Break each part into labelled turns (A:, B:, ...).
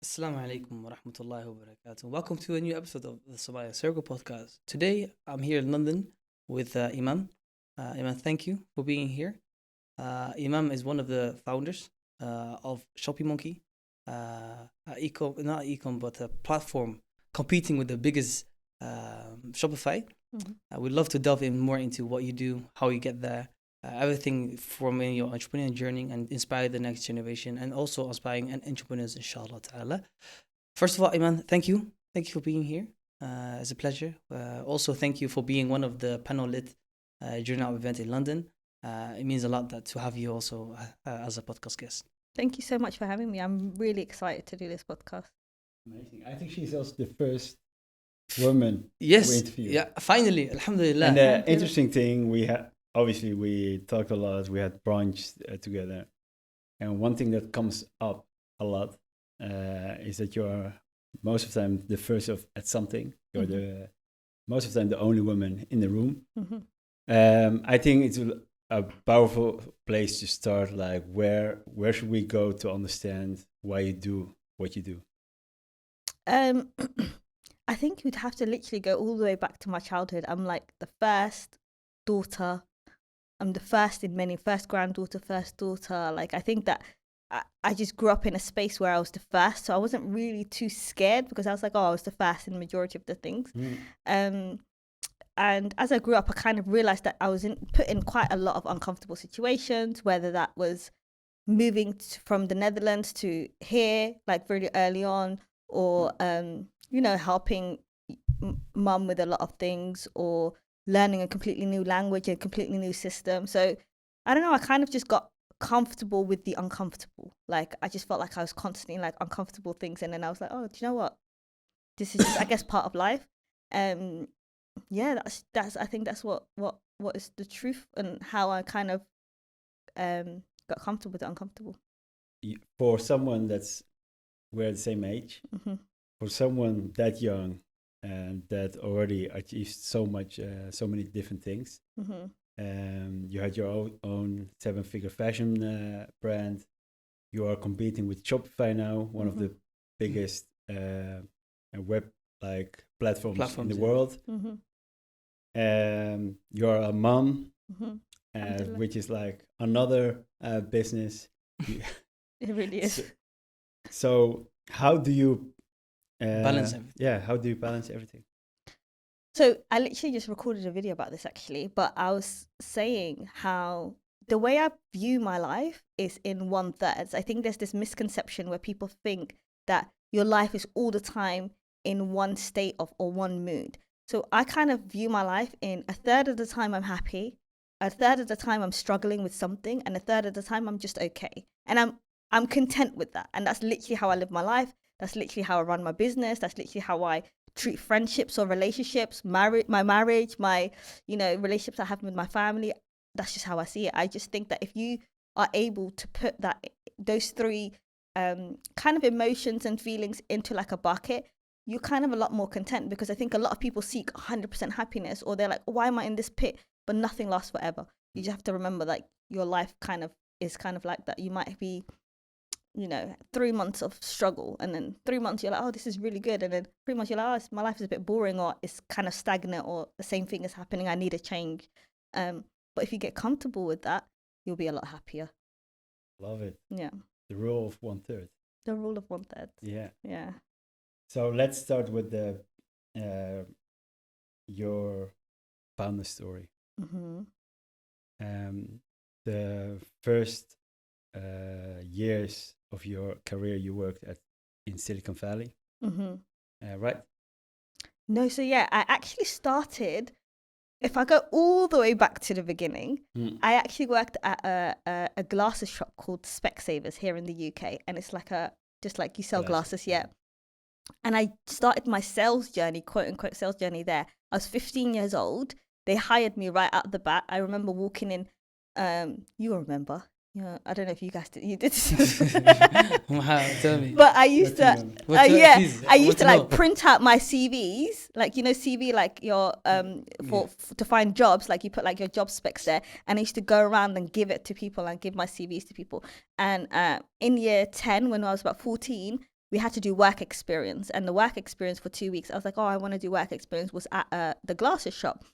A: Assalamu alaikum wa rahmatullahi wa barakatuh. Welcome to a new episode of the Somali Circle podcast. Today, I'm here in London with Imam. Imam, thank you for being here. Imam is one of the founders of Shopee Monkey, not ecom, but a platform competing with the biggest Shopify. We'd love to delve in more into what you do, how you get there, everything from your entrepreneurial journey and inspire the next generation and also inspiring entrepreneurs, inshallah ta'ala. First of all, Iman, thank you. Thank you for being here. It's a pleasure. Also, thank you for being one of the panel lit during our event in London. It means a lot to have you also as a podcast guest.
B: Thank you so much for having me. I'm really excited to do this podcast.
C: Amazing. I think she's also the first woman we
A: Yes.
C: interviewed.
A: Yeah. Finally, alhamdulillah.
C: And the
B: Alhamdulillah.
C: interesting thing, we talked a lot, we had brunch together. And one thing that comes up a lot is that you're most of the time the first at something. You're the most of the time the only woman in the room. I think it's a powerful place to start. Like where should we go to understand why you do what you do?
B: I think you'd have to literally go all the way back to my childhood. I'm like the first daughter. I'm the first in many, first granddaughter, first daughter. Like I think that I just grew up in a space where I was the first. So I wasn't really too scared because I was like, oh, I was the first in the majority of the things. And as I grew up, I kind of realized that I was put in quite a lot of uncomfortable situations, whether that was moving from the Netherlands to here, like really early on, or, helping mum with a lot of things, or learning a completely new language, a completely new system. So I don't know, I kind of just got comfortable with the uncomfortable. Like I just felt like I was constantly like uncomfortable things. And then I was like, oh, do you know what? This is just, I guess, part of life. Yeah, that's I think that's what is the truth and how I kind of got comfortable with the uncomfortable.
C: For someone we're the same age, for someone that young and that already achieved so many different things, you had your own 7-figure fashion brand. You are competing with Shopify now, one of the biggest web platforms in the world. You're a mom, which is like another business.
B: It really is.
C: So how do you
A: balance everything?
C: Yeah, how do you balance everything?
B: So I literally just recorded a video about this actually, but I was saying how the way I view my life is in 1/3. I think there's this misconception where people think that your life is all the time in one state of or one mood. So I kind of view my life in 1/3 of the time I'm happy, 1/3 of the time I'm struggling with something, and 1/3 of the time I'm just okay. And I'm content with that. And that's literally how I live my life. That's literally how I run my business. That's literally how I treat friendships or relationships, my marriage, my relationships I have with my family. That's just how I see it. I just think that if you are able to put those three kind of emotions and feelings into like a bucket, you're kind of a lot more content, because I think a lot of people seek 100% happiness, or they're like, why am I in this pit? But nothing lasts forever. You just have to remember that your life is kind of like that. You might be 3 months of struggle, and then 3 months you're like, oh, this is really good, and then 3 months you're like, oh, my life is a bit boring, or it's kind of stagnant, or the same thing is happening, I need a change. But if you get comfortable with that, you'll be a lot happier.
C: Love it.
B: Yeah.
C: The rule of 1/3.
B: The rule of 1/3.
C: Yeah. So let's start with your founder story. The first years of your career, you worked in Silicon Valley, right?
B: No, so yeah, I actually started. If I go all the way back to the beginning, I actually worked at a glasses shop called Specsavers here in the UK, and it's like just like you sell glasses, yeah. And I started my sales journey, quote unquote sales journey there. I was 15 years old. They hired me right out the bat. I remember walking in. You remember? Yeah, I don't know if you guys did. You did.
A: Wow, tell me.
B: But I used to,
A: please,
B: I used to
A: know.
B: like print out my CVs, like CV, like your to find jobs, like you put like your job specs there, and I used to go around and give it to people and give my CVs to people. And in year 10, when I was about 14, we had to do work experience, and the work experience for 2 weeks, I was like, oh, I want to do work experience, was at the glasses shop.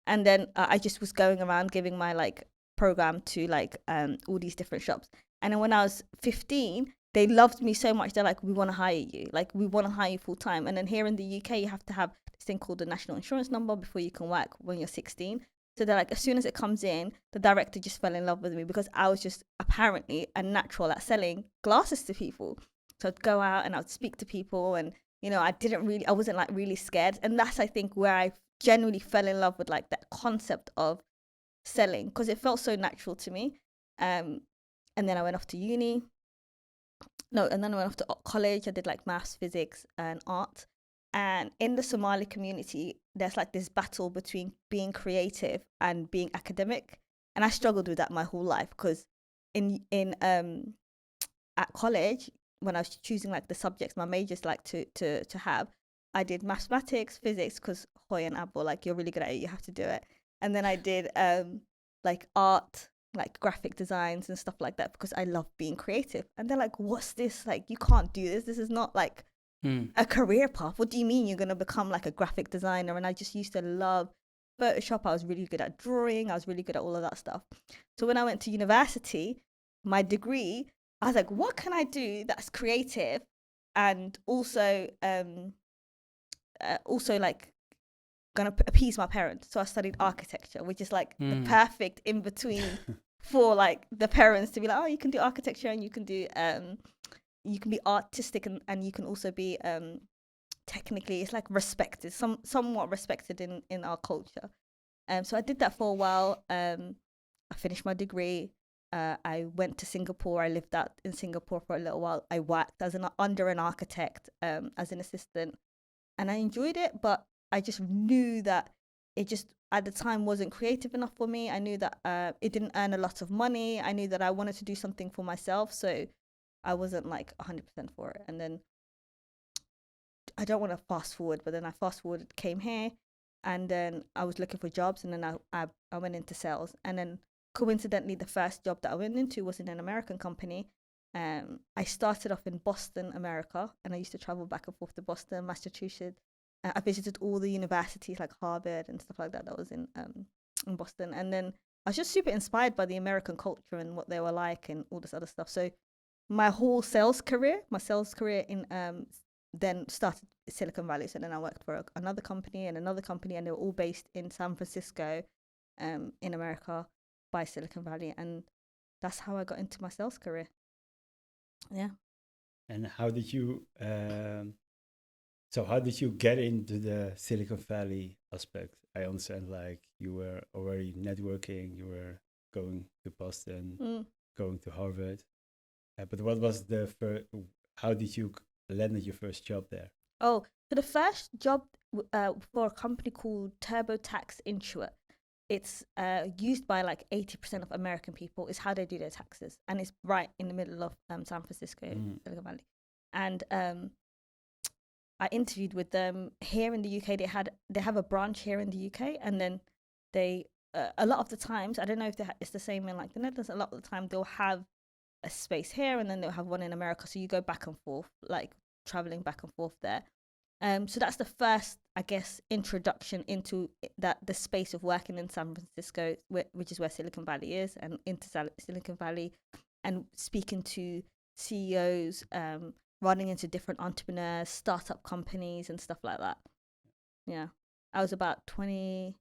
B: And then I just was going around giving my like program to like all these different shops. And then when I was 15, they loved me so much. They're like, we want to hire you. Like, we want to hire you full time. And then here in the UK, you have to have this thing called the national insurance number before you can work when you're 16. So they're like, as soon as it comes in, the director just fell in love with me because I was just apparently a natural at selling glasses to people. So I'd go out and I'd speak to people, and, you know, I wasn't like really scared. And that's, I think, where I genuinely fell in love with like that concept of selling, because it felt so natural to me. And then I went off to uni. And then I went off to college. I did like maths, physics, and art. And in the Somali community, there's like this battle between being creative and being academic. And I struggled with that my whole life, because at college, when I was choosing like the subjects, my majors like to have, I did mathematics, physics, because Hoy and Abbo, like, you're really good at it, you have to do it. And then I did like art, like graphic designs and stuff like that, because I love being creative. And they're like, what's this? Like, you can't do this. This is not like a career path. What do you mean you're going to become like a graphic designer? And I just used to love Photoshop. I was really good at drawing. I was really good at all of that stuff. So when I went to university, my degree, I was like, what can I do that's creative and also like gonna appease my parents? So I studied architecture, which is like the perfect in between for like the parents to be like, oh, you can do architecture and you can do you can be artistic, and you can also be technically, it's like respected, somewhat respected in our culture. So I did that for a while. I finished my degree. I went to Singapore. I lived out in Singapore for a little while. I worked under an architect as an assistant, and I enjoyed it, but I just knew that it just at the time wasn't creative enough for me. I knew that it didn't earn a lot of money. I knew that I wanted to do something for myself, so I wasn't like 100% for it. And then I don't want to fast forward, but then I fast forwarded, came here, and then I was looking for jobs, and then I went into sales. And then coincidentally, the first job that I went into was in an American company. I started off in Boston, America, and I used to travel back and forth to Boston, Massachusetts. I visited all the universities like Harvard and stuff like that was in Boston. And then I was just super inspired by the American culture and what they were like and all this other stuff. So my whole sales career in then started Silicon Valley. So then I worked for another company, and they were all based in San Francisco, in America, by Silicon Valley. And that's how I got into my sales career. Yeah.
C: And how did you how did you get into the Silicon Valley aspect? I understand, like, you were already networking, you were going to Boston, going to Harvard. But what was how did you land your first job there?
B: Oh, so the first job for a company called TurboTax Intuit. It's used by like 80% of American people, is how they do their taxes. And it's right in the middle of San Francisco, Silicon Valley. And I interviewed with them here in the UK. They have a branch here in the UK, and then they a lot of the times, I don't know if it's the same in like the Netherlands. A lot of the time they'll have a space here, and then they'll have one in America. So you go back and forth, like traveling back and forth there. So that's the first, I guess, introduction into the space of working in San Francisco, which is where Silicon Valley is, and into Silicon Valley, and speaking to CEOs, running into different entrepreneurs, startup companies, and stuff like that. Yeah, I was about 10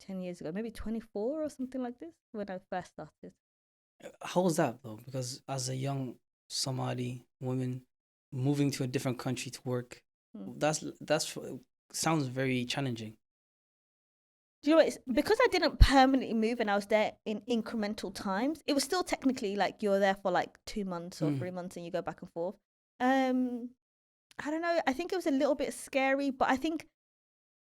B: years ago, maybe 24 or something like this, when I first started.
A: How was that though? Because as a young Somali woman moving to a different country to work, that's sounds very challenging.
B: Do you know what? Because I didn't permanently move and I was there in incremental times, it was still technically like you're there for like 2 months or 3 months and you go back and forth. I don't know. I think it was a little bit scary, but I think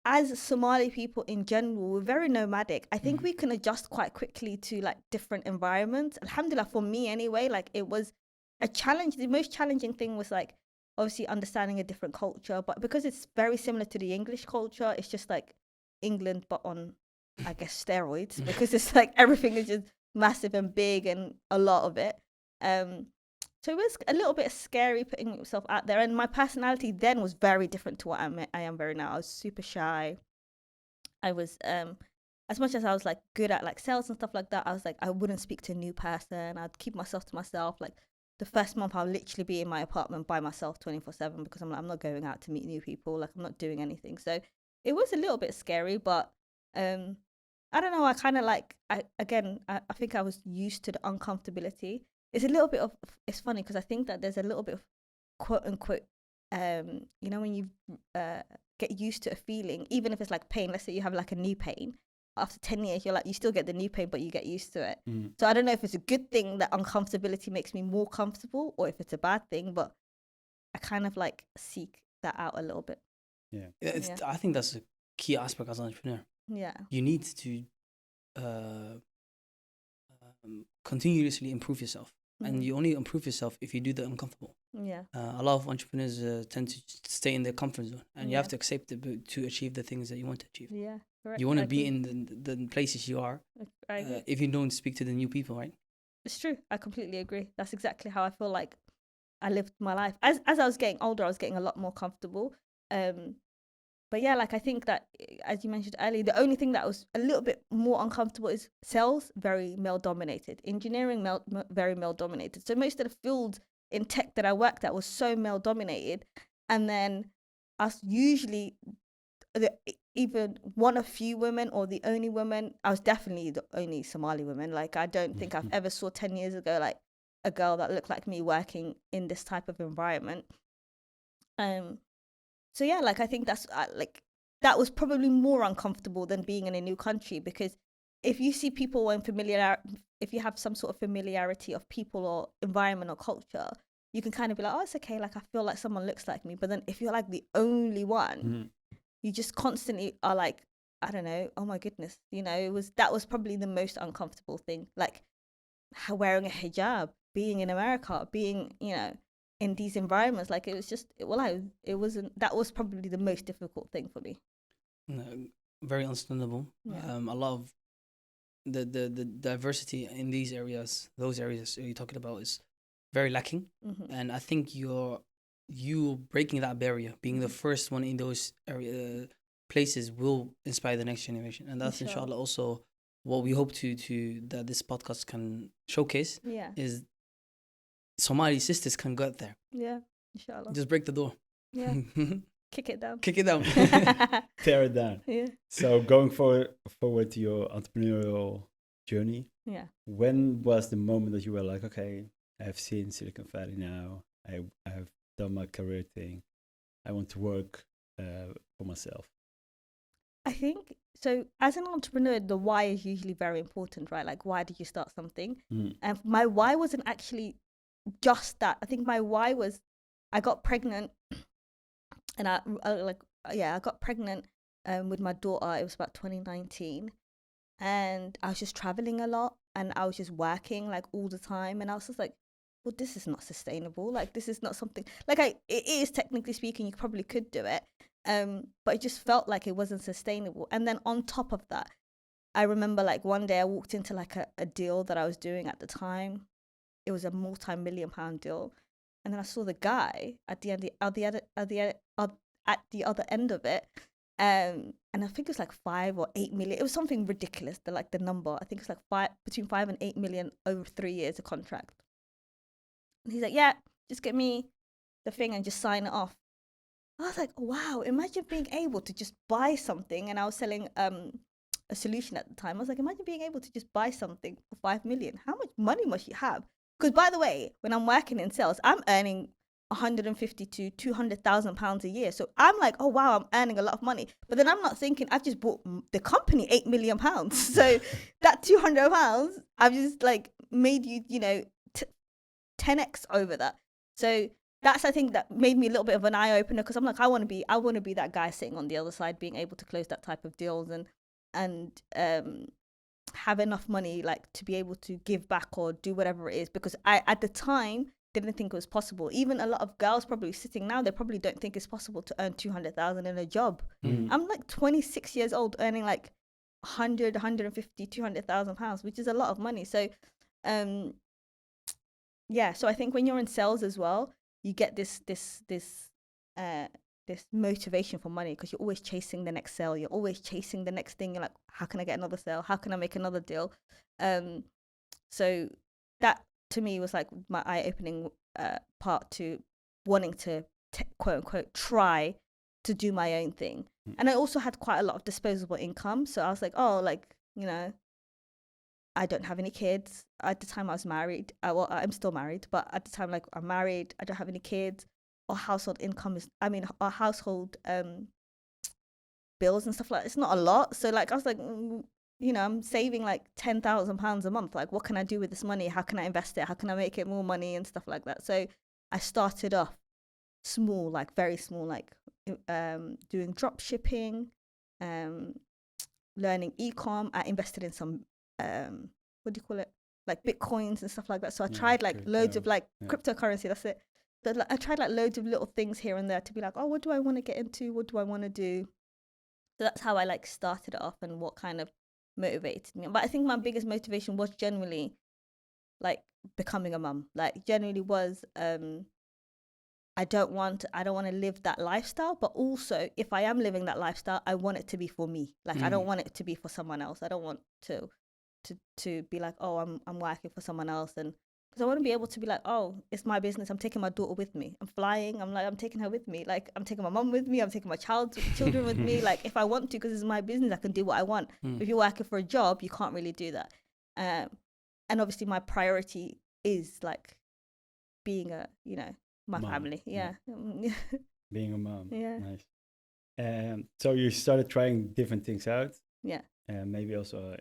B: as Somali people in general, we're very nomadic. I think we can adjust quite quickly to like different environments. Alhamdulillah, for me anyway, like it was a challenge. The most challenging thing was like obviously understanding a different culture, but because it's very similar to the English culture, it's just like England but on, I guess, steroids, because it's like everything is just massive and big and a lot of it. So it was a little bit scary putting yourself out there. And my personality then was very different to what I am very now. I was super shy. I was, as much as I was like good at like sales and stuff like that, I was like, I wouldn't speak to a new person. I'd keep myself to myself. Like the first month, I'll literally be in my apartment by myself 24/7 because I'm like, I'm not going out to meet new people. Like I'm not doing anything. So it was a little bit scary, but I don't know. I kind of like, I think I was used to the uncomfortability. It's a little bit of, it's funny because I think that there's a little bit of quote unquote, you know, when you get used to a feeling, even if it's like pain, let's say you have like a knee pain, after 10 years, you're like, you still get the knee pain, but you get used to it. So I don't know if it's a good thing that uncomfortability makes me more comfortable or if it's a bad thing, but I kind of like seek that out a little bit.
C: Yeah.
A: I think that's a key aspect as an entrepreneur.
B: Yeah.
A: You need to continuously improve yourself. And you only improve yourself if you do the uncomfortable.
B: Yeah.
A: A lot of entrepreneurs tend to stay in their comfort zone, and you have to accept it to achieve the things that you want to achieve.
B: Yeah, correct.
A: You want to be in the places you are if you don't speak to the new people, right?
B: It's true. I completely agree. That's exactly how I feel like I lived my life. As I was getting older, I was getting a lot more comfortable. But yeah, like I think that, as you mentioned earlier, the only thing that was a little bit more uncomfortable is sales, very male dominated. Engineering, very male dominated. So most of the fields in tech that I worked at was so male dominated. And then us usually, even one of few women or the only woman, I was definitely the only Somali woman. Like I don't think I've ever saw 10 years ago, like a girl that looked like me working in this type of environment. So yeah, like I think that's like that was probably more uncomfortable than being in a new country, because if you see people if you have some sort of familiarity of people or environment or culture, you can kind of be like, oh, it's okay. Like I feel like someone looks like me. But then if you're like the only one, you just constantly are like, I don't know. Oh my goodness, you know, that was probably the most uncomfortable thing. Like wearing a hijab, being in America, being, you know, in these environments, like it was just, that was probably the most difficult thing for me.
A: Very understandable.
B: Yeah.
A: A lot of the diversity in these areas, those areas you're talking about, is very lacking. And I think you breaking that barrier, being the first one in those places, will inspire the next generation. And that's inshallah also what we hope to that this podcast can showcase. Is Somali sisters can get there.
B: Yeah, inshallah.
A: Just break the door.
B: Yeah. Kick it down.
A: Kick it down.
C: Tear it down.
B: Yeah.
C: So going forward to your entrepreneurial journey.
B: Yeah.
C: When was the moment that you were like, okay, I have seen Silicon Valley now. I have done my career thing. I want to work for myself.
B: I think so. As an entrepreneur, the why is usually very important, right? Like, why did you start something? And my why wasn't actually just that. I think my why was I got pregnant, and I got pregnant with my daughter. It was about 2019, and I was just traveling a lot, and I was just working like all the time, and I was just like, well, this is not sustainable. Like, this is not something like it is, technically speaking, you probably could do it, but it just felt like it wasn't sustainable. And then on top of that, I remember like one day I walked into like a deal that I was doing at the time. It was a multi-million-pound deal, and then I saw the guy at the other end of it, and I think it was like 5 or 8 million. It was something ridiculous. The number, I think it's like between 5 and 8 million over 3 years, a contract. And he's like, yeah, just get me the thing and just sign it off. I was like, wow, imagine being able to just buy something. And I was selling a solution at the time. I was like, imagine being able to just buy something for 5 million. How much money must you have? Because by the way, when I'm working in sales, I'm earning 150 to 200,000 pounds a year. So I'm like, oh wow, I'm earning a lot of money. But then I'm not thinking I've just bought the company 8 million pounds. So that 200 pounds, I've just like made you know, 10x over that. So that's, I think, that made me a little bit of an eye opener, because I'm like, I want to be that guy sitting on the other side, being able to close that type of deals and have enough money like to be able to give back or do whatever it is, because I at the time didn't think it was possible. Even a lot of girls probably sitting now, they probably don't think it's possible to earn 200,000 in a job. I'm like 26 years old earning like 100, 150, 200,000 pounds, which is a lot of money. So yeah, so I think when you're in sales as well, you get this motivation for money because you're always chasing the next sale. You're always chasing the next thing. You're like, how can I get another sale? How can I make another deal? So that to me was like my eye-opening part to wanting to quote unquote try to do my own thing. And I also had quite a lot of disposable income, so I was like, oh, like, you know, I don't have any kids. At the time I was married. Well, I'm still married, but at the time, like, I'm married, I don't have any kids. Our household income is, I mean, our household bills and stuff like that, it's not a lot. So like I was like, you know, I'm saving like £10,000 a month. Like, what can I do with this money? How can I invest it? How can I make it more money and stuff like that? So I started off small, like very small, like doing drop shipping, learning e-com. I invested in some what do you call it, like bitcoins and stuff like that. So I tried like loads of like cryptocurrency. That's it. But like, I tried like loads of little things here and there to be like, oh, what do I want to get into? What do I want to do? So that's how I like started it off and what kind of motivated me. But I think my biggest motivation was generally like becoming a mum. Like generally was I don't want to live that lifestyle, but also if I am living that lifestyle, I want it to be for me. Like I don't want it to be for someone else. I don't want to be like, oh, I'm working for someone else, and because I want to be able to be like, oh, it's my business. I'm taking my daughter with me. I'm flying. I'm taking her with me. Like I'm taking my mum with me. I'm taking my children with me. Like if I want to, because it's my business, I can do what I want. If you're working for a job, you can't really do that. And obviously my priority is like being my mom. Family. Yeah.
C: Being a mom.
B: Yeah.
C: Nice. So you started trying different things out.
B: Yeah.
C: And maybe also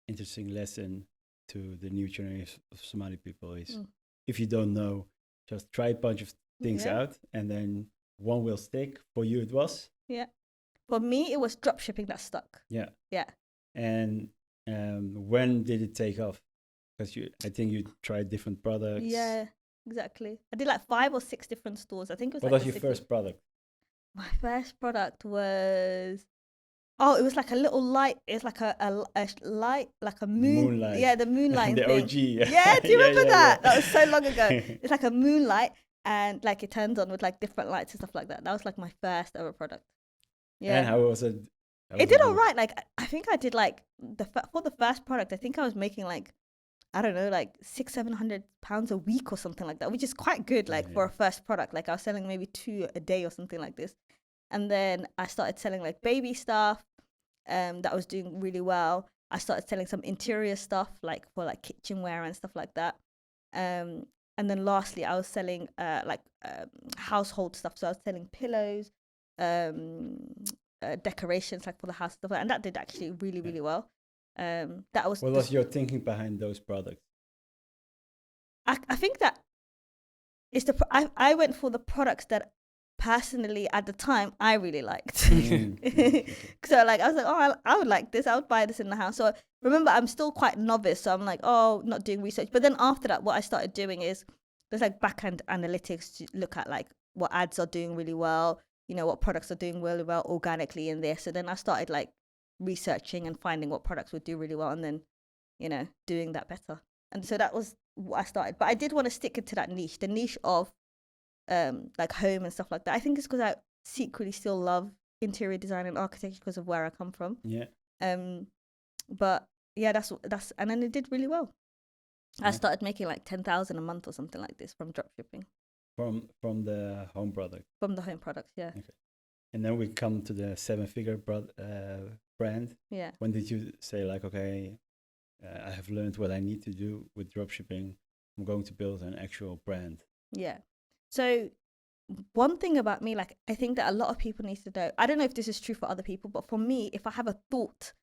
C: interesting lesson to the new generation of Somali people is if you don't know, just try a bunch of things out and then one will stick. For you it was?
B: Yeah. For me it was drop shipping that stuck.
C: Yeah.
B: Yeah.
C: And when did it take off? Because I think you tried different products.
B: Yeah, exactly. I did like 5 or 6 different stores. I think it was
C: what was your first product?
B: My first product was it was like a little light. It's like a light, like a
C: moonlight.
B: Yeah, the moonlight
C: the
B: thing.
C: OG.
B: Yeah, do you remember that? Yeah. That was so long ago. It's like a moonlight, and like it turns on with like different lights and stuff like that. That was like my first ever product. Yeah.
C: And how was it?
B: It did all right. Like I think I did like for the first product. I think I was making like, I don't know, like £600-700 a week or something like that, which is quite good. Like for a first product, like I was selling maybe 2 a day or something like this. And then I started selling like baby stuff that was doing really well. I started selling some interior stuff like for like kitchenware and stuff like that. And then lastly, I was selling household stuff. So I was selling pillows, decorations like for the house stuff, and that did actually really, really well. That was.
C: What was your thinking behind those products?
B: I think that it's I went for the products that personally at the time I really liked. So like I was like, oh, I would like this, I would buy this in the house. So remember, I'm still quite novice, so I'm like, oh, not doing research. But then after that, what I started doing is there's like back-end analytics to look at like what ads are doing really well, you know, what products are doing really well organically in there. So then I started like researching and finding what products would do really well, and then, you know, doing that better. And so that was what I started. But I did want to stick into that niche, the niche of like home and stuff like that. I think it's because I secretly still love interior design and architecture because of where I come from.
C: Yeah.
B: But yeah, that's and then it did really well. I started making like 10,000 a month or something like this from drop shipping.
C: From the home product.
B: From the home products, yeah. Okay.
C: And then we come to the 7-figure brand.
B: Yeah.
C: When did you say like, okay, I have learned what I need to do with drop shipping. I'm going to build an actual brand.
B: Yeah. So one thing about me, like I think that a lot of people need to know, I don't know if this is true for other people, but for me, if I have a thought,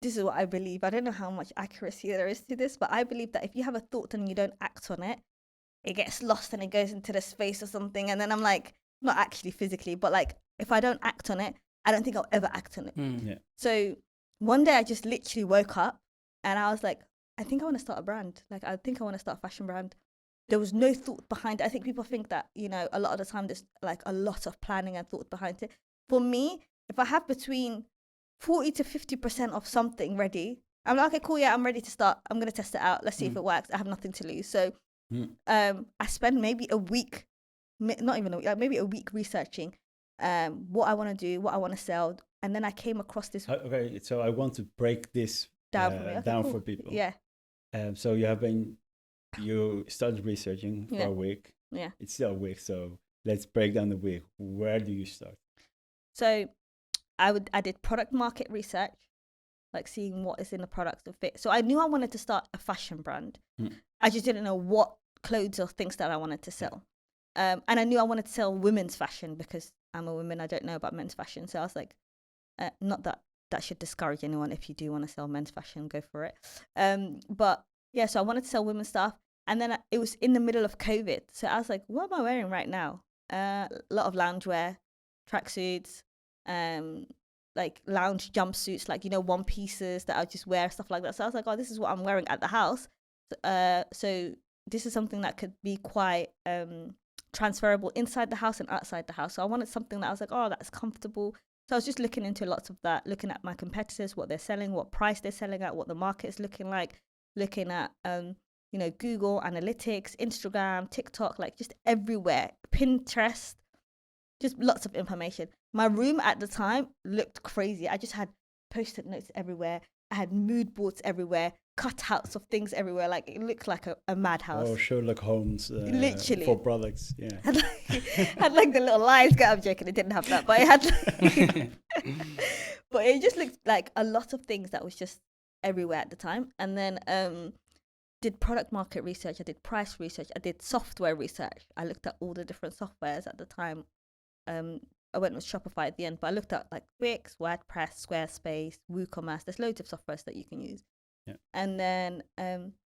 B: this is what I believe. I don't know how much accuracy there is to this, but I believe that if you have a thought and you don't act on it, it gets lost and it goes into the space or something. And then I'm like, not actually physically, but like if I don't act on it, I don't think I'll ever act on it.
C: Yeah.
B: So one day I just literally woke up and I was like, I think I want to start a brand. Like, I think I want to start a fashion brand. There was no thought behind it. I think people think that, you know, a lot of the time there's like a lot of planning and thought behind it. For me, if I have between 40 to 50% of something ready, I'm like, okay, cool, yeah, I'm ready to start. I'm going to test it out. Let's see if it works. I have nothing to lose. So I spent maybe a week, not even a week, like maybe a week researching what I want to do, what I want to sell. And then I came across this
C: Okay, so I want to break this
B: down for me. Okay,
C: down
B: cool.
C: for people.
B: Yeah.
C: So you started researching for a week.
B: Yeah.
C: It's still a week, so let's break down the week. Where do you start?
B: So I did product market research, like seeing what is in the product to fit. So I knew I wanted to start a fashion brand. I just didn't know what clothes or things that I wanted to sell. And I knew I wanted to sell women's fashion because I'm a woman. I don't know about men's fashion. So I was like, not that should discourage anyone. If you do want to sell men's fashion, go for it. But yeah, so I wanted to sell women's stuff. And then it was in the middle of COVID. So I was like, what am I wearing right now? A lot of loungewear, tracksuits, like lounge jumpsuits, like, one pieces that I just wear, stuff like that. So I was like, oh, this is what I'm wearing at the house. So this is something that could be quite transferable inside the house and outside the house. So I wanted something that I was like, oh, that's comfortable. So I was just looking into lots of that, looking at my competitors, what they're selling, what price they're selling at, what the market is looking like, looking at Google Analytics, Instagram, TikTok, like just everywhere, Pinterest, just lots of information. My room at the time looked crazy. I just had post-it notes everywhere. I had mood boards everywhere, cutouts of things everywhere. Like it looked like a madhouse.
C: Oh, Sherlock Holmes.
B: Literally.
C: For products, yeah.
B: had like the little lines. I'm joking, it didn't have that, but it had. But it just looked like a lot of things that was just everywhere at the time. And then did product market research. I did price research. I did software research. I looked at all the different softwares at the time. I went with Shopify at the end, but I looked at like Wix, WordPress, Squarespace, WooCommerce. There's loads of softwares that you can use. Yeah. And then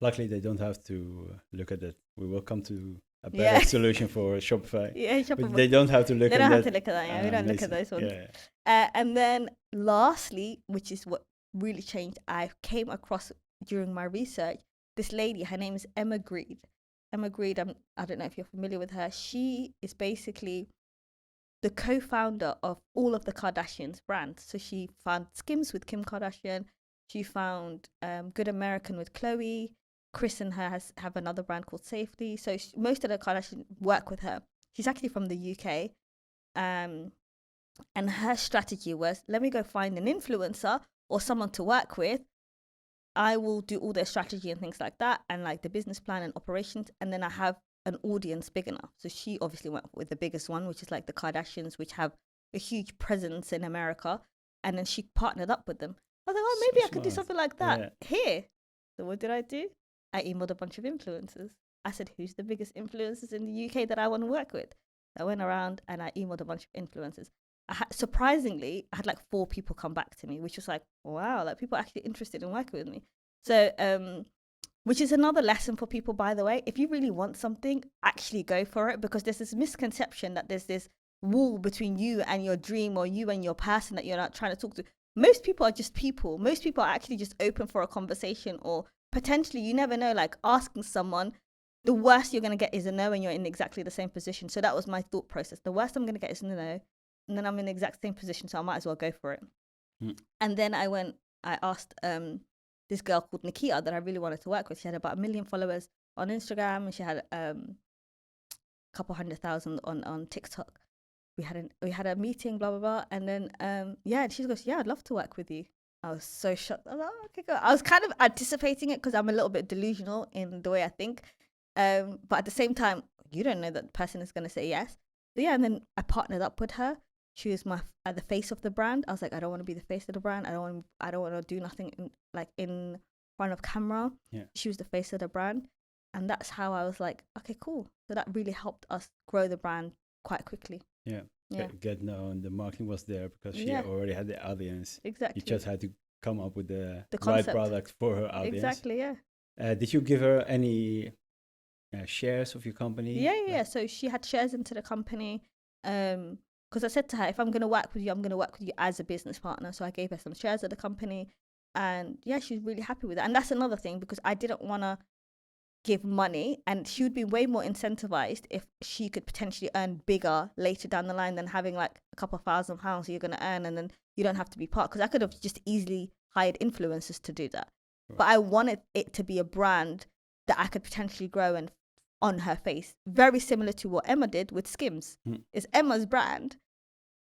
C: luckily they don't have to look at it. We will come to a better solution for Shopify.
B: Yeah, Shopify.
C: But they don't have to look at that.
B: They don't have to look at that. Yeah, we don't look at those ones. Yeah. And then lastly, which is what really changed, I came across during my research this lady. Her name is Emma Grede. Emma Grede, I don't know if you're familiar with her. She is basically the co-founder of all of the Kardashians brands. So she found Skims with Kim Kardashian. She found Good American with Khloe. Chris and her have another brand called Safely. So most of the Kardashians work with her. She's actually from the UK. And her strategy was, let me go find an influencer or someone to work with. I will do all their strategy and things like that, and like the business plan and operations. And then I have an audience big enough. So she obviously went with the biggest one, which is like the Kardashians, which have a huge presence in America. And then she partnered up with them. I was like, oh, maybe I could do something like that here. So what did I do? I emailed a bunch of influencers. I said, who's the biggest influencers in the UK that I want to work with? I went around and I emailed a bunch of influencers. Surprisingly, I had like 4 people come back to me, which was like, wow, like people are actually interested in working with me. So, which is another lesson for people, by the way. If you really want something, actually go for it, because there's this misconception that there's this wall between you and your dream, or you and your person that you're not trying to talk to. Most people are just people. Most people are actually just open for a conversation, or potentially, you never know, like asking someone. The worst you're going to get is a no, and you're in exactly the same position. So that was my thought process. The worst I'm going to get is a no, and then I'm in the exact same position, so I might as well go for it. And then I asked this girl called Nikita that I really wanted to work with. She had about 1 million followers on Instagram, and she had a couple 100,000 on TikTok. We had a meeting, blah blah blah, and then she goes, yeah, I'd love to work with you. I was so shocked. I was like, oh, okay, good. I was kind of anticipating it because I'm a little bit delusional in the way I think, but at the same time, you don't know that the person is going to say yes. So yeah, and then I partnered up with her. She was the face of the brand. I was like, I don't want to be the face of the brand. I don't want to do nothing in front of camera. Yeah. She was the face of the brand, and that's how I was like, okay, cool. So that really helped us grow the brand quite quickly.
C: Yeah. Get known. The marketing was there because she already had the audience.
B: Exactly.
C: You just had to come up with the right product for her audience.
B: Exactly. Yeah.
C: Did you give her any shares of your company?
B: Yeah. So she had shares into the company. Because I said to her, if I'm going to work with you, I'm going to work with you as a business partner. So I gave her some shares of the company, and yeah, she was really happy with it. And that's another thing, because I didn't want to give money, and she would be way more incentivized if she could potentially earn bigger later down the line than having like a couple of £1,000 you're going to earn, and then you don't have to be part. Because I could have just easily hired influencers to do that. Right. But I wanted it to be a brand that I could potentially grow and on her face, very similar to what Emma did with Skims. It's Emma's brand.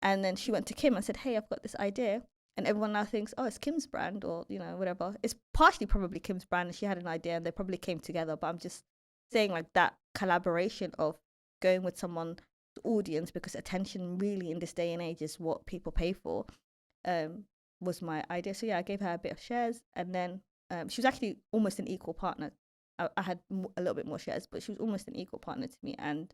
B: And then she went to Kim and said, hey, I've got this idea. And everyone now thinks, oh, it's Kim's brand, or, you know, whatever. It's partially probably Kim's brand, and she had an idea and they probably came together. But I'm just saying, like, that collaboration of going with someone's audience, because attention really in this day and age is what people pay for, was my idea. So yeah, I gave her a bit of shares, and then she was actually almost an equal partner. I had a little bit more shares, but she was almost an equal partner to me. And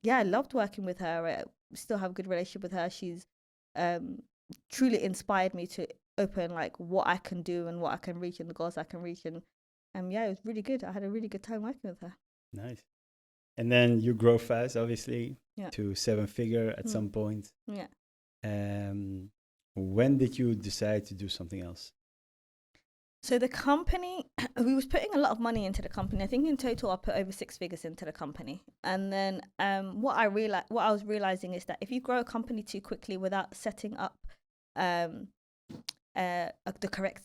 B: yeah, I loved working with her. I still have a good relationship with her. She's truly inspired me to open like what I can do and what I can reach and the goals I can reach. And yeah, it was really good. I had a really good time working with her.
C: Nice. And then you grow fast, obviously,
B: Yeah.
C: to 7-figure at some point.
B: Yeah.
C: When did you decide to do something else?
B: So the company, we was putting a lot of money into the company. I think in total I put over 6 figures into the company. And then what I was realizing is that if you grow a company too quickly without setting up the correct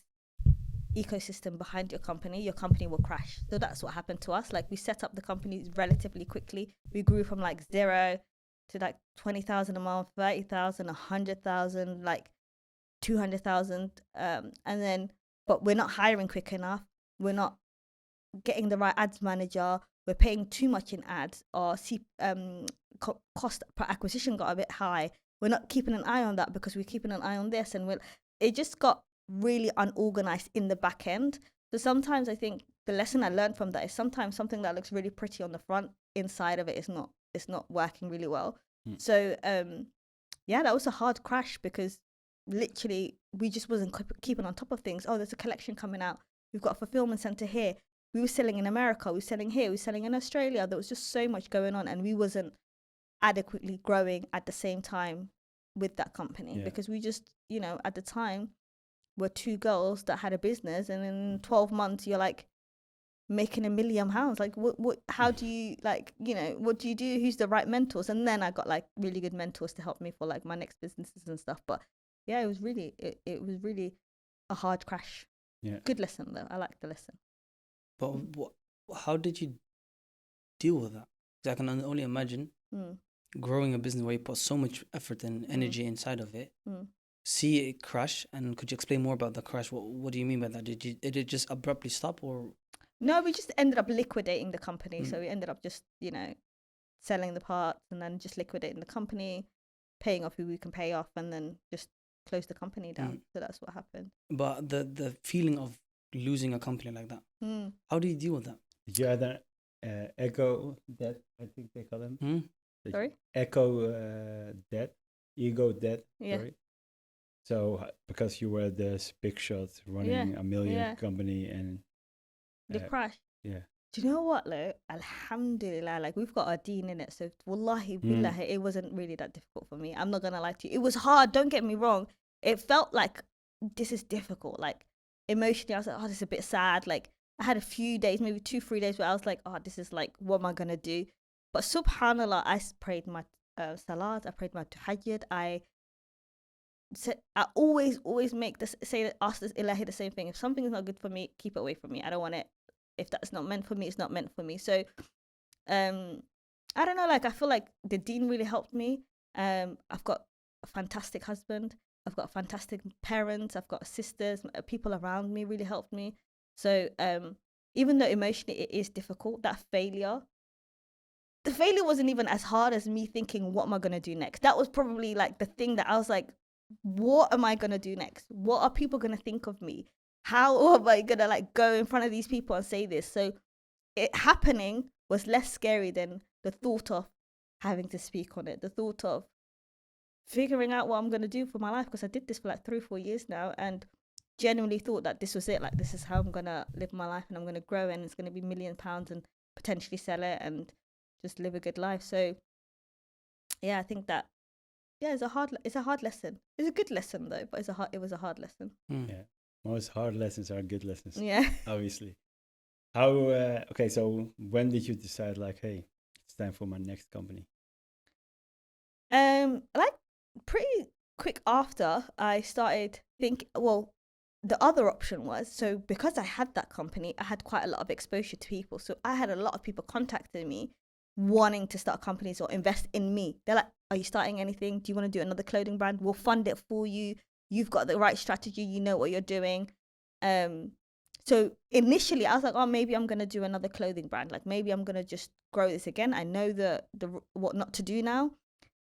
B: ecosystem behind your company will crash. So that's what happened to us. Like, we set up the company relatively quickly. We grew from like 0 to like 20,000 a month, 30,000, 100,000, like 200,000, and then. But we're not hiring quick enough. We're not getting the right ads manager. We're paying too much in ads. Our cost per acquisition got a bit high. We're not keeping an eye on that because we're keeping an eye on this. And it just got really unorganized in the back end. So sometimes I think the lesson I learned from that is sometimes something that looks really pretty on the front, inside of it is not working really well. So yeah, that was a hard crash because literally we just wasn't keeping on top of things. Oh, there's a collection coming out. We've got a fulfillment center here. We were selling in America. We were selling here. We were selling in Australia. There was just so much going on, and we wasn't adequately growing at the same time with that company because we just, you know, at the time were 2 girls that had a business, and in 12 months you're like making £1 million. Like, what? How do you, like, you know, what do you do? Who's the right mentors? And then I got like really good mentors to help me for like my next businesses and stuff. But yeah, it was really a hard crash. Yeah. Good lesson though. I like the lesson.
A: But how did you deal with that? Because I can only imagine growing a business where you put so much effort and energy inside of it, see it crash. And could you explain more about the crash? What do you mean by that? Did it just abruptly stop, or?
B: No, we just ended up liquidating the company. So we ended up just, you know, selling the parts and then just liquidating the company, paying off who we can pay off, and then just close the company down. So that's what happened. But
A: the feeling of losing a company like that, how do you deal with that?
C: Did you have an echo debt? I think they call them.
B: Sorry?
C: Echo debt, ego debt.
B: Yeah.
C: Sorry. So because you were this big shot running a million company and
B: the crash.
C: Yeah.
B: Do you know what, though? Alhamdulillah, like, we've got our deen in it. So wallahi billahi, it wasn't really that difficult for me. I'm not gonna lie to you. It was hard, don't get me wrong. It felt like this is difficult. Like, emotionally, I was like, oh, this is a bit sad. Like, I had a few days, maybe 2-3 days where I was like, oh, this is like, what am I gonna do? But subhanallah, I prayed my salat, I prayed my tahajjud, I always ask this ilahi the same thing. If something is not good for me, keep it away from me. I don't want it. If that's not meant for me, it's not meant for me. So I don't know, like, I feel like the deen really helped me. I've got a fantastic husband, I've got fantastic parents, I've got sisters, people around me really helped me. So even though emotionally it is difficult, the failure wasn't even as hard as me thinking, what am I going to do next? That was probably like the thing that I was like, what am I going to do next? What are people going to think of me? How am I going to like go in front of these people and say this? So it happening was less scary than the thought of having to speak on it, the thought of figuring out what I'm going to do for my life, because I did this for like 3 or 4 years now and genuinely thought that this was it. Like, this is how I'm going to live my life, and I'm going to grow, and it's going to be £1 million and potentially sell it and just live a good life. So yeah, I think that, yeah, it's a hard lesson. It's a good lesson though, but it was a hard lesson.
C: Yeah, most hard lessons are good lessons.
B: Yeah.
C: Obviously. How okay, so when did you decide, like, hey, it's time for my next company?
B: Like, pretty quick after I started thinking, well, the other option was, so because I had that company, I had quite a lot of exposure to people. So I had a lot of people contacting me wanting to start companies or invest in me. They're like, are you starting anything? Do you want to do another clothing brand? We'll fund it for you. You've got the right strategy. You know what you're doing. So initially I was like, oh, maybe I'm going to do another clothing brand. Like maybe I'm going to just grow this again. I know the what not to do now.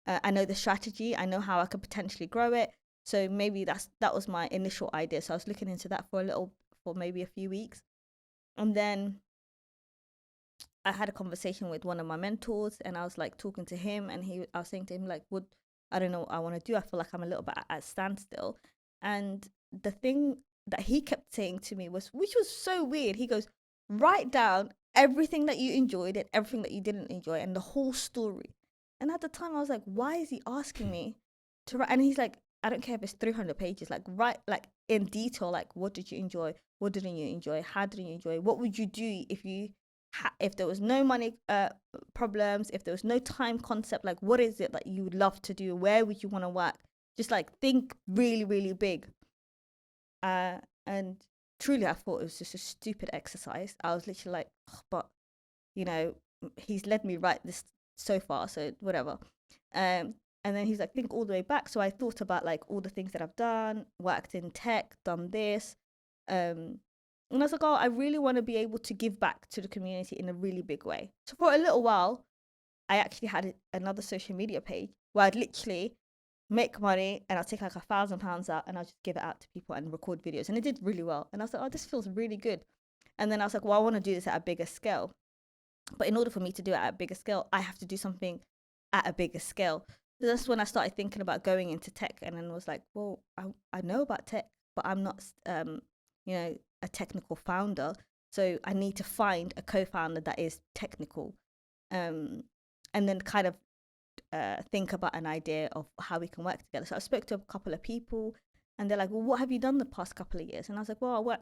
B: I know the strategy. I know how I could potentially grow it. So maybe that was my initial idea. So I was looking into that for maybe a few weeks. And then I had a conversation with one of my mentors, and I was like talking to him, and I was saying to him like, I don't know what I want to do. I feel like I'm a little bit at a standstill. And the thing that he kept saying to me which was so weird. He goes, write down everything that you enjoyed and everything that you didn't enjoy and the whole story. And at the time I was like, why is he asking me to write? And he's like, I don't care if it's 300 pages, like write like in detail, like what did you enjoy? What didn't you enjoy? How didn't you enjoy? What would you do if there was no money problems, if there was no time concept, like what is it that you would love to do? Where would you want to work? Just like think really, really big. And truly I thought it was just a stupid exercise. I was literally like, oh, but you know, he's led me right this so far, so whatever. And then he's like, think all the way back. So I thought about like all the things that I've done, worked in tech, done this. And I was like, oh, I really want to be able to give back to the community in a really big way. So for a little while, I actually had another social media page where I'd literally make money and I'll take like £1,000 out and I'll just give it out to people and record videos. And it did really well. And I was like, oh, this feels really good. And then I was like, well, I want to do this at a bigger scale. But in order for me to do it at a bigger scale, I have to do something at a bigger scale. So that's when I started thinking about going into tech, and then was like, well, I know about tech, but I'm not, a technical founder. So I need to find a co-founder that is technical, and then kind of think about an idea of how we can work together. So I spoke to a couple of people, and they're like, well, what have you done the past couple of years? And I was like, well,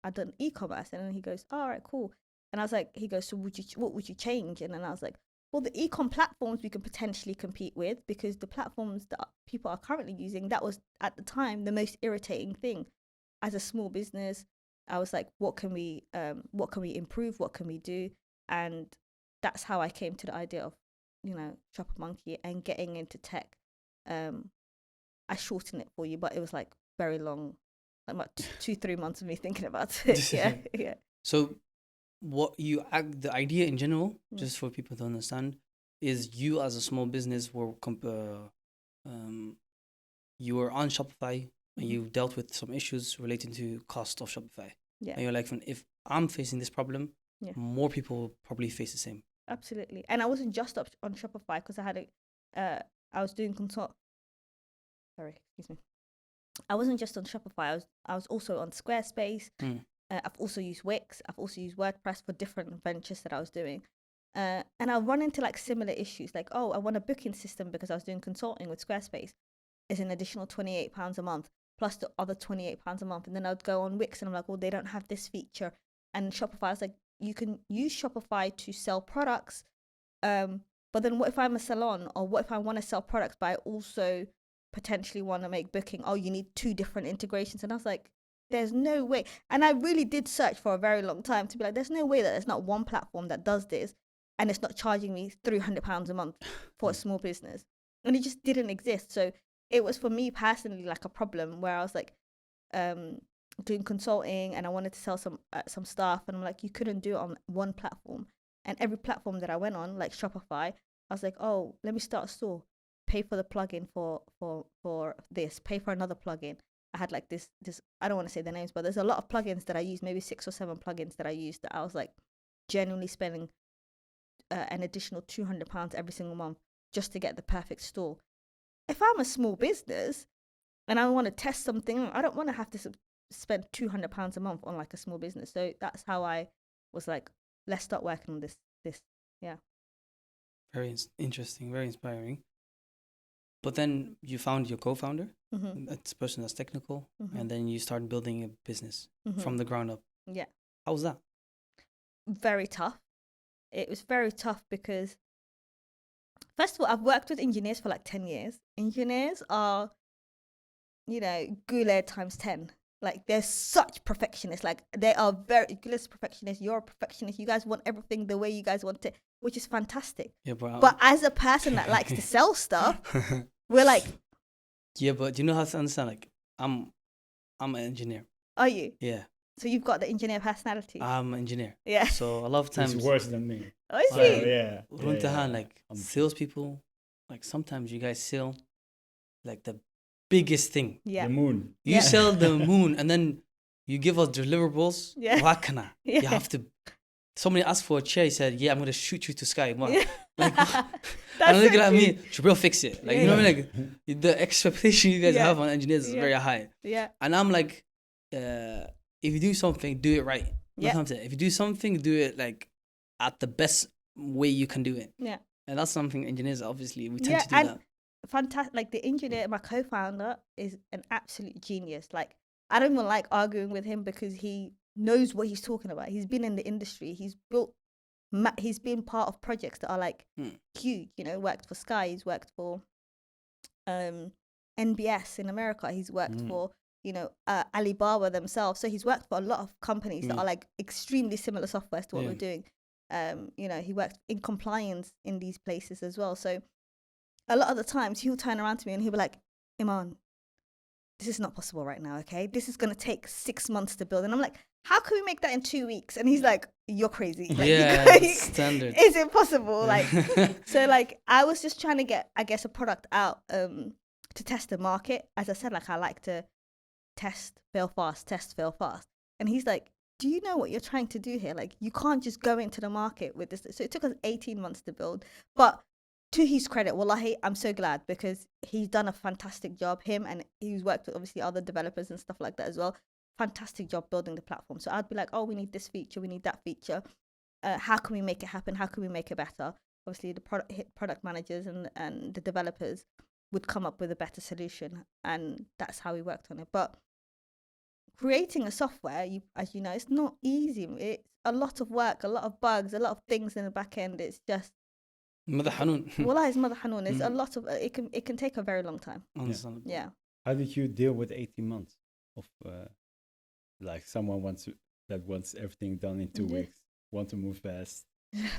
B: I've done e-commerce. And then he goes, oh, all right, cool. And I was like, he goes, so what would you change? And then I was like, well, the e-com platforms we can potentially compete with, because the platforms that people are currently using, that was at the time the most irritating thing. As a small business, I was like, what can we improve? What can we do? And that's how I came to the idea of, Shop a Monkey and getting into tech. I shorten it for you, but it was like very long, like about 2-3 months of me thinking about it. yeah.
A: So the idea in general, just for people to understand, is you as a small business were you were on Shopify and you dealt with some issues relating to cost of Shopify.
B: Yeah.
A: And you're like, if I'm facing this problem, more people will probably face the same.
B: Absolutely. And I wasn't just on Shopify, because I was doing I wasn't just on Shopify. I was also on Squarespace. I've also used Wix. I've also used WordPress for different ventures that I was doing. And I'll run into like similar issues, like, oh, I want a booking system because I was doing consulting with Squarespace. It's an additional £28 a month, plus the other £28 a month. And then I'd go on Wix and I'm like, well, they don't have this feature. And Shopify, I was like, you can use Shopify to sell products. But then what if I'm a salon, or what if I want to sell products, but I also potentially want to make booking? Oh, you need 2 different integrations. And I was like, there's no way. And I really did search for a very long time to be like, there's no way that there's not one platform that does this and it's not charging me £300 a month for a small business. And it just didn't exist. So it was, for me personally, like a problem where I was like doing consulting and I wanted to sell some stuff, and I'm like, you couldn't do it on one platform. And every platform that I went on, like Shopify, I was like, oh, let me start a store, pay for the plugin for this, pay for another plugin. I had like this I don't want to say the names, but there's a lot of plugins that I use, maybe 6 or 7 plugins that I used, that I was like genuinely spending an additional £200 every single month just to get the perfect store. If I'm a small business and I want to test something, I don't want to have to spend £200 a month on like a small business. So that's how I was like, let's start working on this. Yeah.
A: Very interesting, very inspiring. But then you found your co-founder, that's a person that's technical, and then you started building a business from the ground up.
B: Yeah.
A: How was that?
B: Very tough. It was very tough because, first of all, I've worked with engineers for like 10 years. Engineers are, Goulet times 10. Like they're such perfectionists. Like they are very ridiculous perfectionists. You're a perfectionist. You guys want everything the way you guys want it, which is fantastic.
A: Yeah,
B: But as a person that likes to sell stuff, we're like,
A: yeah, but do you know how to understand? Like, I'm an engineer.
B: are you?
A: Yeah,
B: So you've got the engineer personality.
A: I'm an engineer.
B: Yeah.
A: So a lot of times,
C: It's worse than me.
B: Oh, is
C: So,
B: it?
C: yeah.
A: Runtahan, like salespeople, like sometimes you guys sell like the biggest thing.
B: Yeah.
C: The moon.
A: You
B: Yeah.
A: sell the moon, and then you give us deliverables.
B: Yeah.
A: Wakana.
B: Yeah.
A: You have to. Somebody asked for a chair. He said, "Yeah, I'm gonna shoot you to sky." What?
B: Yeah.
A: Like,
B: That's
A: and
B: so
A: look at
B: true.
A: me, Shabril, fix it. Like, you know what I mean? Like, the expectation you guys
B: Yeah.
A: have on engineers is
B: Yeah.
A: very high.
B: Yeah.
A: And I'm like, if you do something, do it right.
B: Yeah.
A: That's what I'm saying. If you do something, do it like at the best way you can do it.
B: Yeah.
A: And that's something engineers, obviously, we tend
B: Yeah,
A: to do
B: and
A: that.
B: fantastic. Like the engineer, my co-founder, is an absolute genius. Like I don't even like arguing with him because he knows what he's talking about. He's been in the industry. He's built. He's been part of projects that are like huge. You know, worked for Sky. He's worked for NBS in America. He's worked for Alibaba themselves. So he's worked for a lot of companies that are like extremely similar softwares to what we're doing. He worked in compliance in these places as well. So a lot of the times he'll turn around to me and he'll be like, Iman, this is not possible right now, okay? This is going to take 6 months to build. And I'm like, how can we make that in 2 weeks? And he's like, you're crazy. Like,
A: Yeah, standard.
B: Is it possible? Like, so like I was just trying to get, I guess, a product out to test the market. As I said, like I like to test, fail fast. And he's like, do you know what you're trying to do here? Like, you can't just go into the market with this. So it took us 18 months to build. But to his credit, wallahi, I'm so glad because he's done a fantastic job. Him, and he's worked with obviously other developers and stuff like that as well. Fantastic job building the platform. So I'd be like, oh, we need this feature, we need that feature. How can we make it happen? How can we make it better? Obviously, the product managers and the developers would come up with a better solution. And that's how we worked on it. But creating a software, as you know, it's not easy. It's a lot of work, a lot of bugs, a lot of things in the back end. It's just
A: Mother Hanun.
B: Wallah, it's Mother Hanun. It's a lot of it can take a very long time.
A: Understandable.
B: Yeah.
C: How did you deal with 18 months of like someone wants everything done in 2 weeks, want to move fast?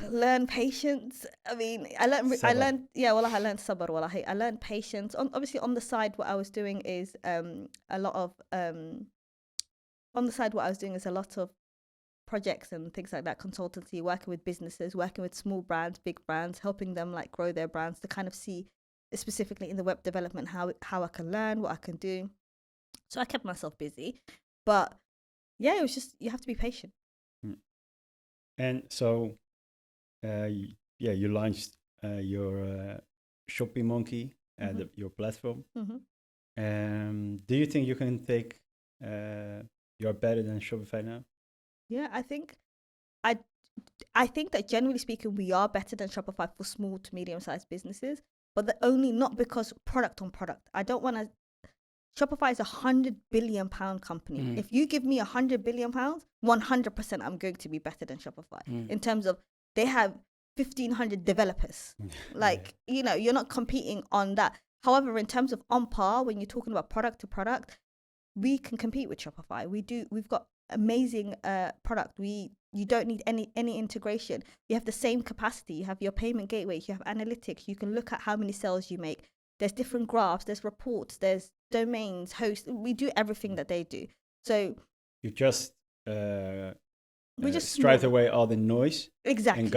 B: Learn patience. I mean, I learned sabr, wallahi. I learned patience. Obviously on the side what I was doing is a lot of projects and things like that, consultancy, working with businesses, working with small brands, big brands, helping them like grow their brands to kind of see specifically in the web development how I can learn, what I can do. So I kept myself busy, but yeah, it was just, you have to be patient.
C: And so you launched your Shopee Monkey and your platform. Do you think you can take you're better than Shopify now?
B: Yeah, I think that generally speaking, we are better than Shopify for small to medium-sized businesses, but not because product on product. I don't want to. Shopify is £100 billion company. If you give me £100 billion, 100% I'm going to be better than Shopify in terms of they have 1,500 developers. Like, you're not competing on that. However, in terms of on par, when you're talking about product to product, we can compete with Shopify. We've got amazing product. You don't need any integration. You have the same capacity. You have your payment gateways, you have analytics, you can look at how many sales you make. There's different graphs, there's reports, there's domains, hosts. We do everything that they do. So
C: you just
B: we just
C: stripped away all the noise,
B: exactly,
C: and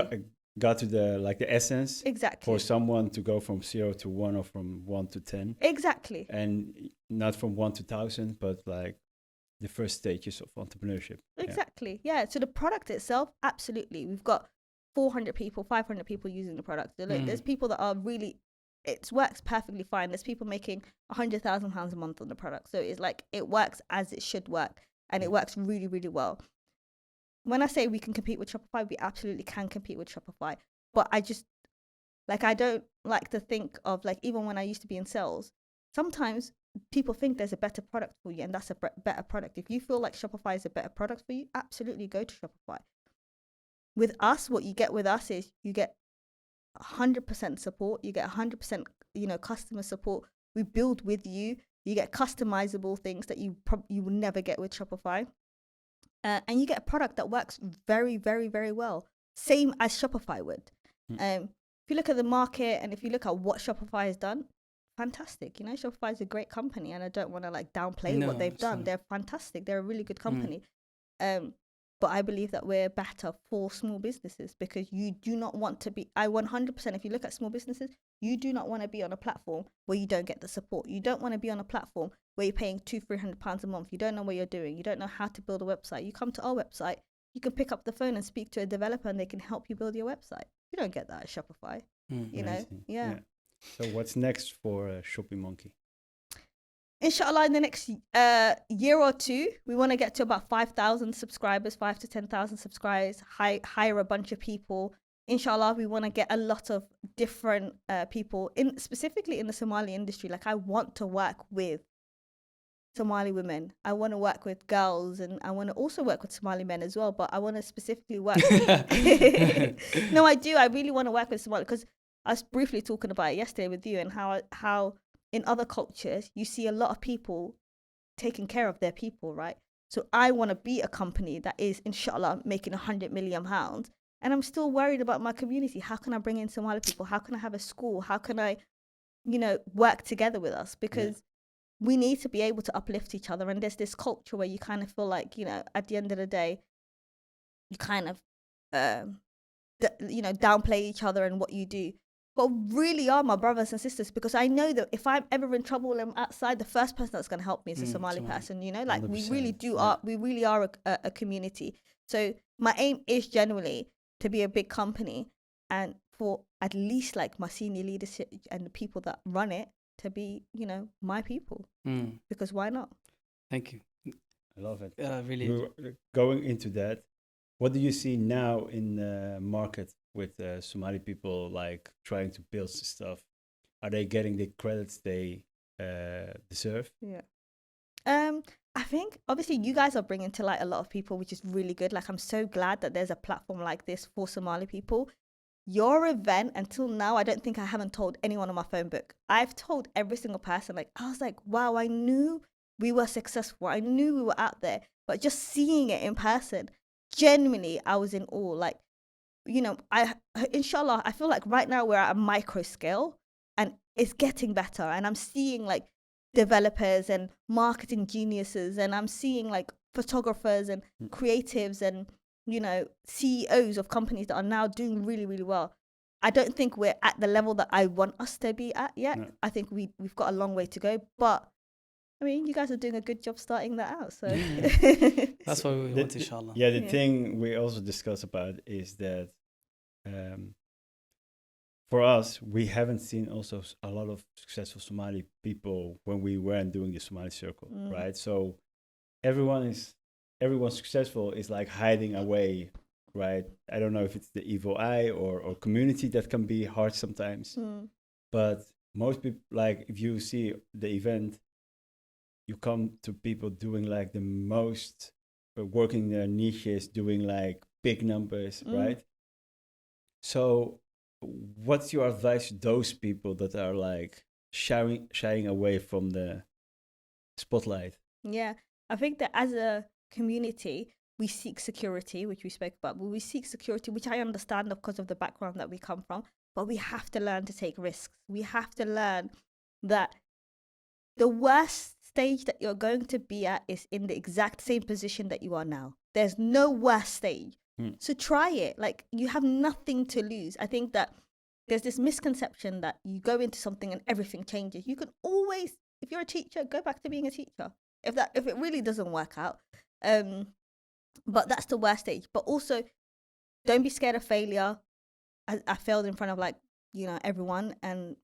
C: got to the essence,
B: exactly,
C: for someone to go from 0 to 1 or from 1 to 10,
B: exactly,
C: and not from 1 to 1,000, but like the first stages of entrepreneurship.
B: Exactly. Yeah. So the product itself, absolutely. We've got 400 people, 500 people using the product. So there's people that are really, it works perfectly fine. There's people making £100,000 a month on the product. So it's like, it works as it should work. And it works really, really well. When I say we can compete with Shopify, we absolutely can compete with Shopify. But I just, I don't like to think of, even when I used to be in sales, sometimes people think there's a better product for you, and that's a better product. If you feel like Shopify is a better product for you, absolutely go to Shopify. With us, what you get with us is you get 100% support. You get 100%, customer support. We build with you. You get customizable things that you will never get with Shopify. And you get a product that works very, very, very well. Same as Shopify would. If you look at the market and if you look at what Shopify has done, fantastic. You know, Shopify is a great company, and I don't want to like downplay what they've done. They're fantastic. They're a really good company. But I believe that we're better for small businesses, because you do not want to be, 100%, if you look at small businesses, you do not want to be on a platform where you don't get the support. You don't want to be on a platform where you're paying £200-300 a month. You don't know what you're doing. You don't know how to build a website. You come to our website, you can pick up the phone and speak to a developer and they can help you build your website. You don't get that at Shopify, you know? Yeah.
C: So what's next for Shopee Monkey?
B: Inshallah, in the next year or two, we want to get to about 5,000 subscribers, 5 to 10,000 subscribers, hire a bunch of people. Inshallah, we want to get a lot of different people, specifically in the Somali industry. Like, I want to work with Somali women. I want to work with girls, and I want to also work with Somali men as well. But I want to specifically work. No, I do. I really want to work with Somali, because I was briefly talking about it yesterday with you, and how in other cultures, you see a lot of people taking care of their people, right? So I want to be a company that is, inshallah, making £100 million. And I'm still worried about my community. How can I bring in Somali people? How can I have a school? How can I, work together with us? Because we need to be able to uplift each other. And there's this culture where you kind of feel like, at the end of the day, you kind of, downplay each other and what you do. But really are my brothers and sisters, because I know that if I'm ever in trouble and I'm outside, the first person that's going to help me is a Somali person, like 100%. We really do we really are a community. So my aim is generally to be a big company, and for at least like my senior leadership and the people that run it to be, my people, because why not?
A: Thank you.
C: I love it.
A: Really.
C: Going into that, what do you see now in the market with Somali people, like trying to build stuff? Are they getting the credits they deserve?
B: Yeah. I think obviously you guys are bringing to light a lot of people, which is really good. Like, I'm so glad that there's a platform like this for Somali people. Your event, until now, I don't think I haven't told anyone on my phone book. I've told every single person. Like, I was like, wow, I knew we were successful. I knew we were out there, but just seeing it in person, genuinely, I was in awe. Like, inshallah, I feel like right now we're at a micro scale and it's getting better. And I'm seeing like developers and marketing geniuses, and I'm seeing like photographers and creatives and, CEOs of companies that are now doing really, really well. I don't think we're at the level that I want us to be at yet. No. I think we've got a long way to go, but I mean, you guys are doing a good job starting that out. So
A: that's what we want, inshallah.
C: Yeah, the thing we also discuss about is that for us, we haven't seen also a lot of successful Somali people when we weren't doing the Somali Circle, right? So everyone successful is like hiding away, right? I don't know if it's the evil eye or community that can be hard sometimes. But most people, like if you see the event, you come to people doing like the most, working their niches, doing like big numbers, right? So what's your advice to those people that are like shying away from the spotlight?
B: Yeah, I think that as a community, we seek security, which we spoke about, but we seek security, which I understand because of the background that we come from, but we have to learn to take risks. We have to learn that the worst stage that you're going to be at is in the exact same position that you are now. There's no worse stage. So try it. Like, you have nothing to lose. I think that there's this misconception that you go into something and everything changes. You can always, if you're a teacher, go back to being a teacher. If it really doesn't work out. But that's the worst stage. But also, don't be scared of failure. I failed in front of everyone and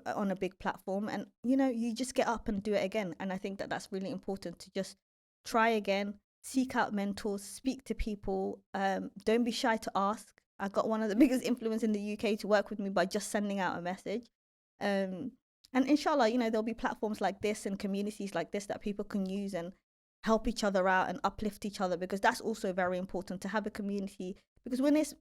B: on a big platform, and you just get up and do it again. And I think that that's really important, to just try again, seek out mentors, speak to people. Don't be shy to ask. I got one of the biggest influence in the UK to work with me by just sending out a message. And inshallah, there'll be platforms like this and communities like this that people can use and help each other out and uplift each other, because that's also very important, to have a community. Because when it's,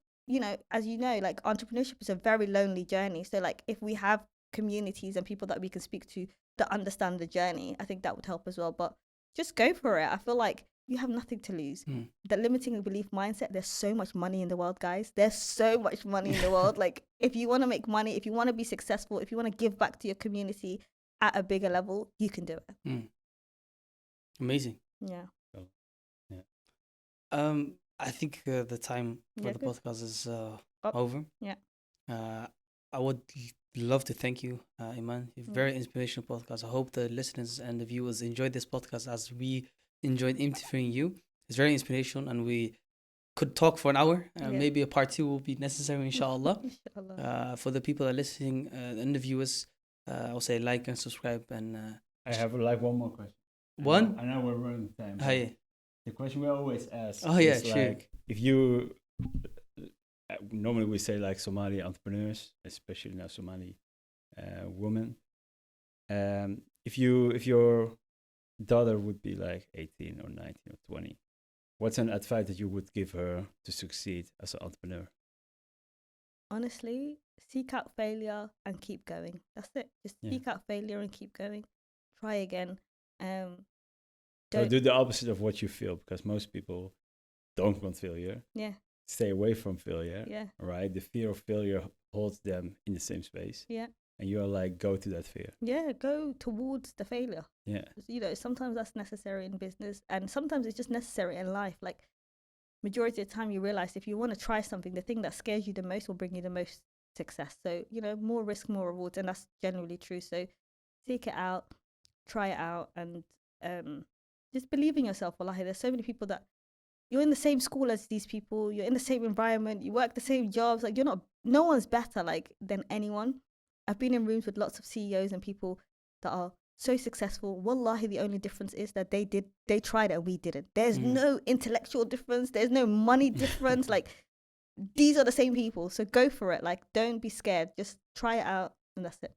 B: as like entrepreneurship is a very lonely journey. So like, if we have communities and people that we can speak to that understand the journey. I think that would help as well. But just go for it. I feel like you have nothing to lose. The limiting belief mindset, there's so much money in the world, guys. There's so much money in the world. Like, if you want to make money, if you want to be successful, if you want to give back to your community at a bigger level, you can do it.
A: Amazing.
B: Yeah.
A: I think the time for the podcast is over.
B: Yeah.
A: I would love to thank you, Iman. Very inspirational podcast. I hope the listeners and the viewers enjoyed this podcast as we enjoyed interviewing you. It's very inspirational, and we could talk for an hour. Maybe a part 2 will be necessary, inshallah. For the people that are listening and the viewers, I'll say like and subscribe. And
C: I have like one more question.
A: One?
C: I know we're running time.
A: Hi.
C: The question we always ask
A: is
C: like,
A: sure.
C: if you, normally we say like Somali entrepreneurs, especially now Somali women, if your daughter would be like 18 or 19 or 20, what's an advice that you would give her to succeed as an entrepreneur?
B: Honestly, seek out failure and keep going. That's it. Just seek out failure and keep going. Try again.
C: So do the opposite of what you feel, because most people don't want failure.
B: Yeah.
C: Stay away from failure.
B: Yeah.
C: Right? The fear of failure holds them in the same space.
B: Yeah.
C: And you're like, go to that fear.
B: Yeah, go towards the failure.
C: Yeah.
B: You know, sometimes that's necessary in business, and sometimes it's just necessary in life. Like, majority of the time you realize if you want to try something, the thing that scares you the most will bring you the most success. So, you know, more risk, more rewards, and that's generally true. So seek it out, try it out, and just believe in yourself. Wallahi, there's so many people that you're in the same school as these people, you're in the same environment, you work the same jobs, like no one's better like than anyone. I've been in rooms with lots of CEOs and people that are so successful. Wallahi, the only difference is that they tried it and we didn't. There's no intellectual difference, there's no money difference. Like, these are the same people, so go for it. Like, don't be scared, just try it out, and that's it.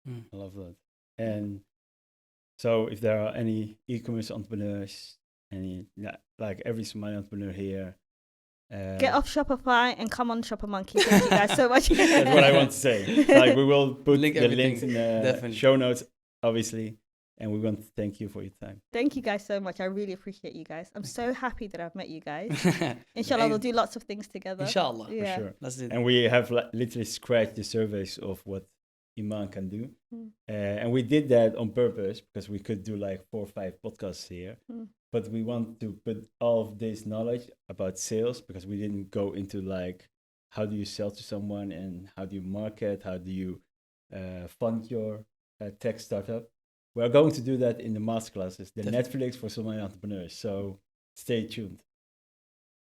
C: I love that. And so if there are any e-commerce entrepreneurs, like every Somali entrepreneur here,
B: get off Shopify and come on Shopper Monkey. Thank you guys so much.
C: That's what I want to say. Like, we will put the links in the
A: definitely.
C: show notes, obviously. And we want to thank you for your time.
B: Thank you guys so much. I really appreciate you guys. I'm so happy that I've met you guys. Inshallah, we'll do lots of things together.
A: Inshallah.
B: Yeah.
C: For sure.
A: Let's do it.
C: And we have literally scratched the surface of what Iman can do. And we did that on purpose because we could do like 4 or 5 podcasts here. But we want to put all of this knowledge about sales, because we didn't go into like, how do you sell to someone and how do you market? How do you fund your tech startup? We're going to do that in the masterclasses, the Netflix for Somali entrepreneurs. So stay tuned.